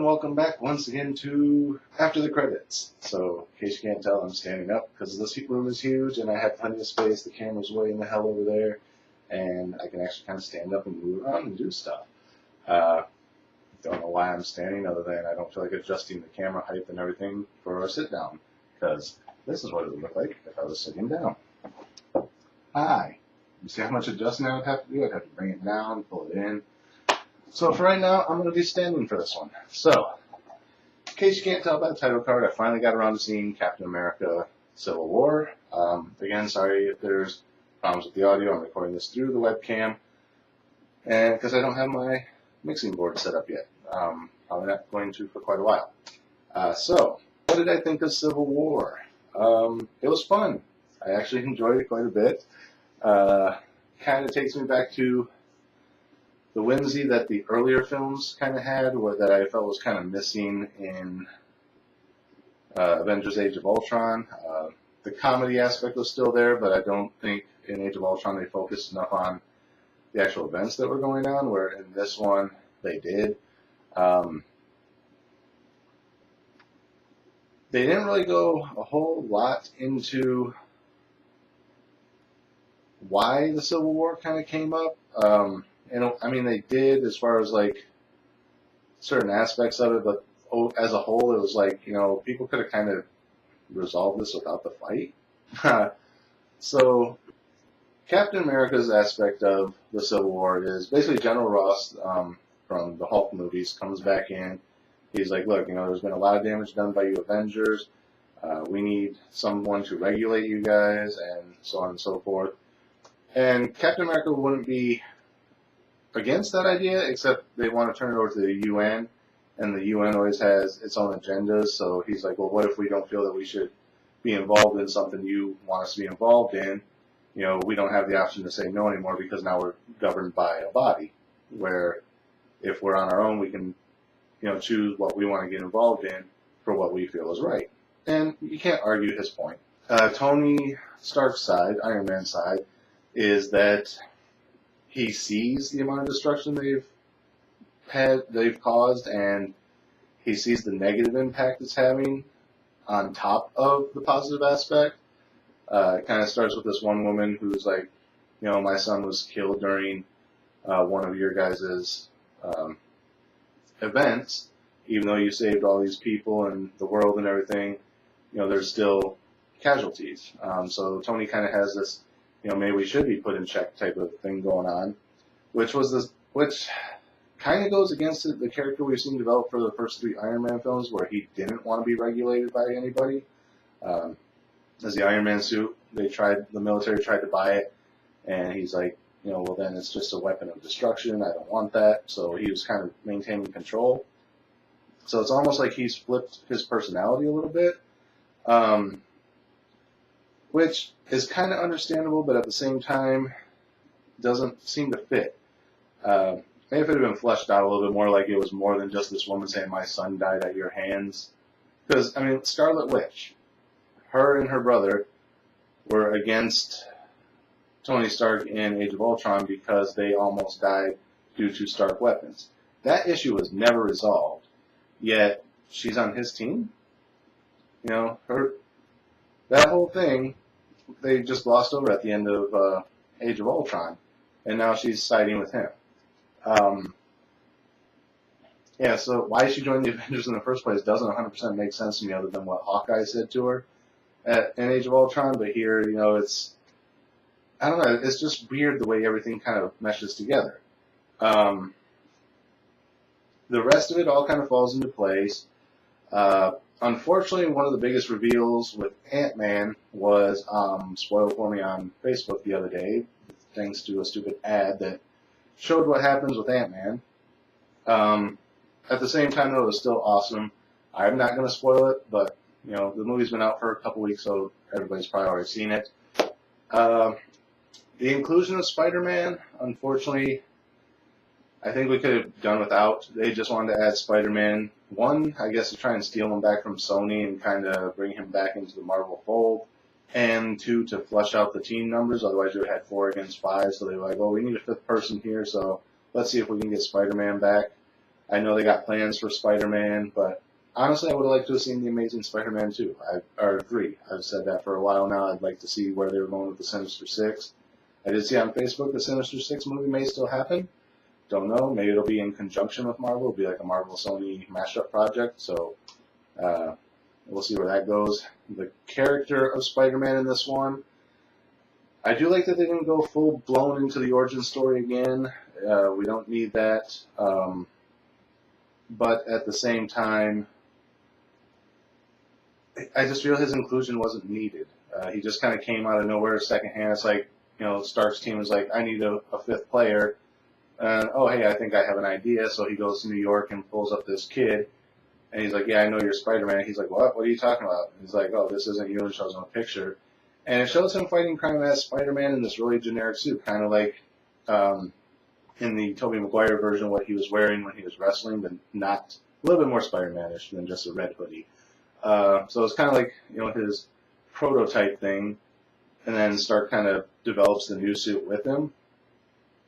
welcome back once again to After the Credits. So, in case you can't tell, I'm standing up because this room is huge and I have plenty of space. The camera's way in the hell over there, and I can actually kind of stand up and move around and do stuff. Don't know why I'm standing, other than I don't feel like adjusting the camera height and everything for a sit down, because this is what it would look like if I was sitting down. Hi. You see how much adjusting I would have to do? I'd have to bring it down, pull it in. So for right now, I'm going to be standing for this one. So, in case you can't tell by the title card, I finally got around to seeing Captain America Civil War. Again, sorry if there's problems with the audio. I'm recording this through the webcam, and because I don't have my mixing board set up yet. Probably not going to for quite a while. So, what did I think of Civil War? It was fun. I actually enjoyed it quite a bit. Kind of takes me back to the whimsy that the earlier films kind of had, or that I felt was kind of missing in Avengers Age of Ultron. The comedy aspect was still there, but I don't think in Age of Ultron they focused enough on the actual events that were going on, where in this one they did. They didn't really go a whole lot into why the Civil War kind of came up. I mean, they did as far as like certain aspects of it, but as a whole, it was like, people could have kind of resolved this without the fight. So, Captain America's aspect of the Civil War is basically General Ross from the Hulk movies comes back in. He's like, look, there's been a lot of damage done by you Avengers. We need someone to regulate you guys, and so on and so forth. And Captain America wouldn't be against that idea, except they want to turn it over to the UN, and the UN always has its own agendas. So he's like, well, what if we don't feel that we should be involved in something you want us to be involved in? We don't have the option to say no anymore, because now we're governed by a body, where if we're on our own, we can, choose what we want to get involved in for what we feel is right. And you can't argue his point. Tony Stark's side, Iron Man's side, is that he sees the amount of destruction they've caused, and he sees the negative impact it's having on top of the positive aspect. It kind of starts with this one woman who's like, my son was killed during one of your guys' events. Even though you saved all these people and the world and everything, there's still casualties. So Tony kind of has this, maybe we should be put in check type of thing going on, which kind of goes against the character we've seen develop for the first 3 Iron Man films, where he didn't want to be regulated by anybody. As the Iron Man suit, the military tried to buy it, and he's like, well, then it's just a weapon of destruction. I don't want that. So he was kind of maintaining control. So it's almost like he's flipped his personality a little bit, which is kind of understandable, but at the same time doesn't seem to fit. Maybe if it had been fleshed out a little bit more, like it was more than just this woman saying, my son died at your hands. Because, Scarlet Witch, her and her brother were against Tony Stark in Age of Ultron because they almost died due to Stark weapons. That issue was never resolved, yet she's on his team. That whole thing, they just glossed over at the end of Age of Ultron, and now she's siding with him. So why she joined the Avengers in the first place doesn't 100% make sense to me, other than what Hawkeye said to her in Age of Ultron. But here, it's, I don't know, it's just weird the way everything kind of meshes together. The rest of it all kind of falls into place. Unfortunately, one of the biggest reveals with Ant-Man was spoiled for me on Facebook the other day, thanks to a stupid ad that showed what happens with Ant-Man. At the same time, though, it was still awesome. I'm not going to spoil it, but, the movie's been out for a couple weeks, so everybody's probably already seen it. The inclusion of Spider-Man, unfortunately, I think we could have done without. They just wanted to add Spider-Man. 1, I guess, to try and steal him back from Sony and kind of bring him back into the Marvel fold. And 2, to flush out the team numbers. Otherwise, you would have had 4 against 5. So they were like, well, we need a 5th person here, so let's see if we can get Spider-Man back. I know they got plans for Spider-Man, but honestly, I would have liked to have seen the Amazing Spider-Man 2, or 3. I've said that for a while now. I'd like to see where they were going with the Sinister Six. I did see on Facebook the Sinister Six movie may still happen. Don't know. Maybe it'll be in conjunction with Marvel. It'll be like a Marvel-Sony mashup project. So we'll see where that goes. The character of Spider-Man in this one, I do like that they didn't go full-blown into the origin story again. We don't need that. But at the same time, I just feel his inclusion wasn't needed. He just kind of came out of nowhere secondhand. It's like, Stark's team was like, I need a fifth player. And, oh, hey, I think I have an idea. So he goes to New York and pulls up this kid. And he's like, yeah, I know you're Spider-Man. He's like, what? What are you talking about? And he's like, oh, this isn't you, and shows him a picture. And it shows him fighting crime as Spider-Man in this really generic suit, kind of like in the Tobey Maguire version, what he was wearing when he was wrestling, but not a little bit more Spider-Man-ish than just a red hoodie. So it's kind of like, his prototype thing, and then Stark kind of develops the new suit with him,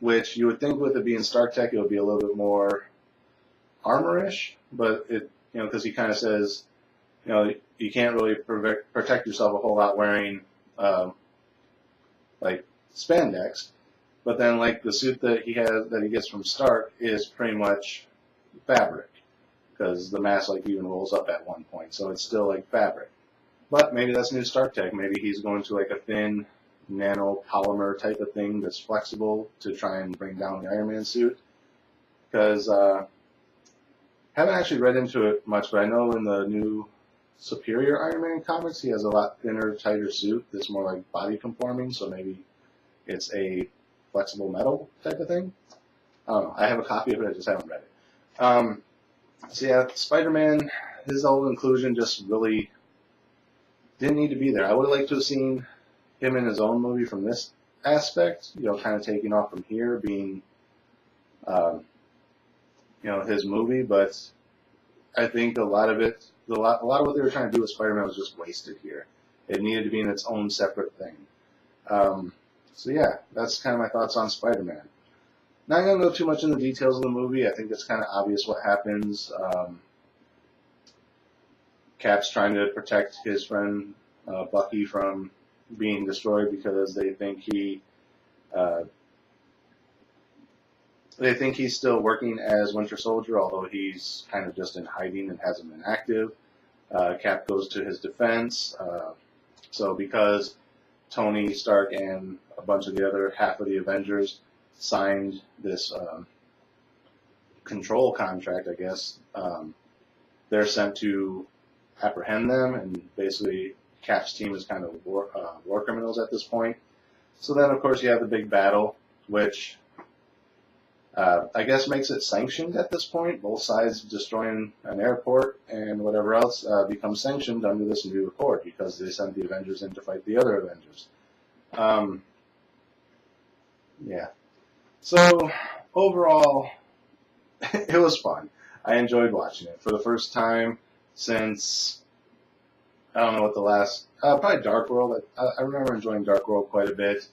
which you would think with it being Stark Tech, it would be a little bit more armor-ish, but it, because he kind of says, you can't really protect yourself a whole lot wearing, like, spandex. But then, like, the suit that he gets from Stark is pretty much fabric, because the mask, like, even rolls up at one point, so it's still, like, fabric. But maybe that's new Stark Tech. Maybe he's going to, like, a thin nanopolymer type of thing that's flexible to try and bring down the Iron Man suit. Because, haven't actually read into it much, but I know in the new Superior Iron Man comics, he has a lot thinner, tighter suit that's more, like, body conforming, so maybe it's a flexible metal type of thing. I don't know. I have a copy of it. I just haven't read it. So yeah, Spider-Man, his whole inclusion just really didn't need to be there. I would have liked to have seen him in his own movie from this aspect, kind of taking off from here, being, his movie. But I think a lot of what they were trying to do with Spider-Man was just wasted here. It needed to be in its own separate thing. So yeah, that's kind of my thoughts on Spider-Man. Not going to go too much into the details of the movie. I think it's kind of obvious what happens. Cap's trying to protect his friend Bucky from being destroyed because they think he's still working as Winter Soldier, although he's kind of just in hiding and hasn't been active. Cap goes to his defense. So because Tony Stark and a bunch of the other half of the Avengers signed this control contract, I guess, they're sent to apprehend them, and basically Cap's team is kind of war criminals at this point. So then, of course, you have the big battle, which I guess makes it sanctioned at this point. Both sides destroying an airport and whatever else becomes sanctioned under this new accord because they sent the Avengers in to fight the other Avengers. Yeah. So overall, it was fun. I enjoyed watching it for the first time since, I don't know what the last, probably Dark World. I remember enjoying Dark World quite a bit.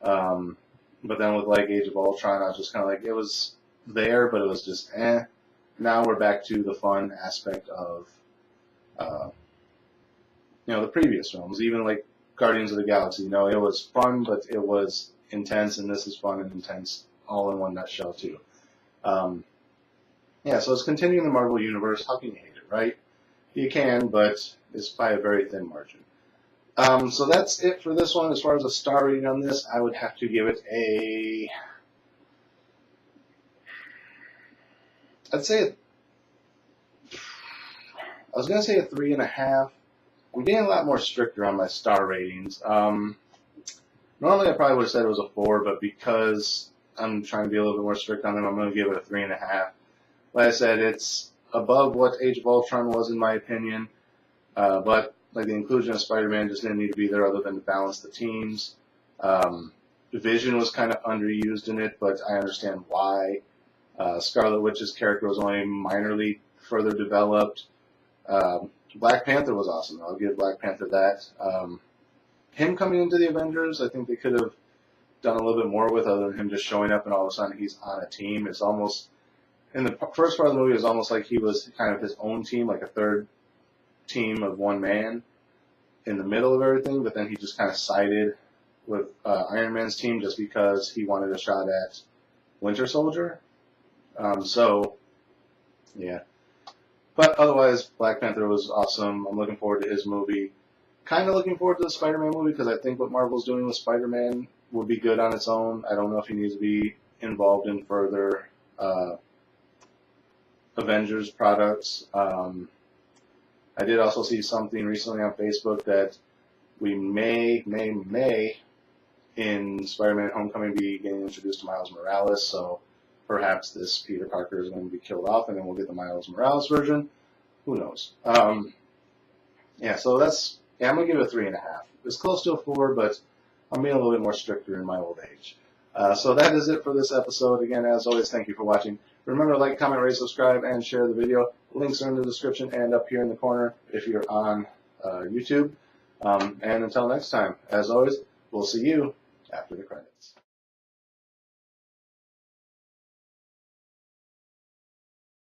But then with like Age of Ultron, I was just kind of like, it was there, but it was just eh. Now we're back to the fun aspect of, the previous films. Even like Guardians of the Galaxy, it was fun, but it was intense, and this is fun and intense all in one nutshell too. Yeah, so it's continuing the Marvel Universe. How can you hate it, right? You can, but it's by a very thin margin. So that's it for this one. As far as a star rating on this, I would have to give it I was going to say a 3.5. I'm getting a lot more stricter on my star ratings. Normally I probably would have said it was a 4, but because I'm trying to be a little bit more strict on them, I'm going to give it a 3.5. Like I said, it's above what Age of Ultron was in my opinion, but like the inclusion of Spider-Man just didn't need to be there other than to balance the teams. Vision was kind of underused in it, but I understand why. Scarlet Witch's character was only minorly further developed. Black Panther was awesome. I'll give Black Panther that. Him coming into the Avengers, I think they could have done a little bit more with, other than him just showing up and all of a sudden he's on a team. It's almost, in the first part of the movie, it was almost like he was kind of his own team, like a third team of one man in the middle of everything, but then he just kind of sided with Iron Man's team just because he wanted a shot at Winter Soldier. So, yeah. But otherwise, Black Panther was awesome. I'm looking forward to his movie. Kind of looking forward to the Spider-Man movie because I think what Marvel's doing with Spider-Man would be good on its own. I don't know if he needs to be involved in further Avengers products. I did also see something recently on Facebook that we may in Spider-Man Homecoming be getting introduced to Miles Morales, so perhaps this Peter Parker is going to be killed off and then we'll get the Miles Morales version. Who knows? Yeah, so that's, I'm going to give it a 3.5. It's close to a 4, but I'm being a little bit more stricter in my old age. So that is it for this episode. Again, as always, thank you for watching. Remember to like, comment, rate, subscribe, and share the video. Links are in the description and up here in the corner if you're on YouTube. And until next time, as always, we'll see you after the credits.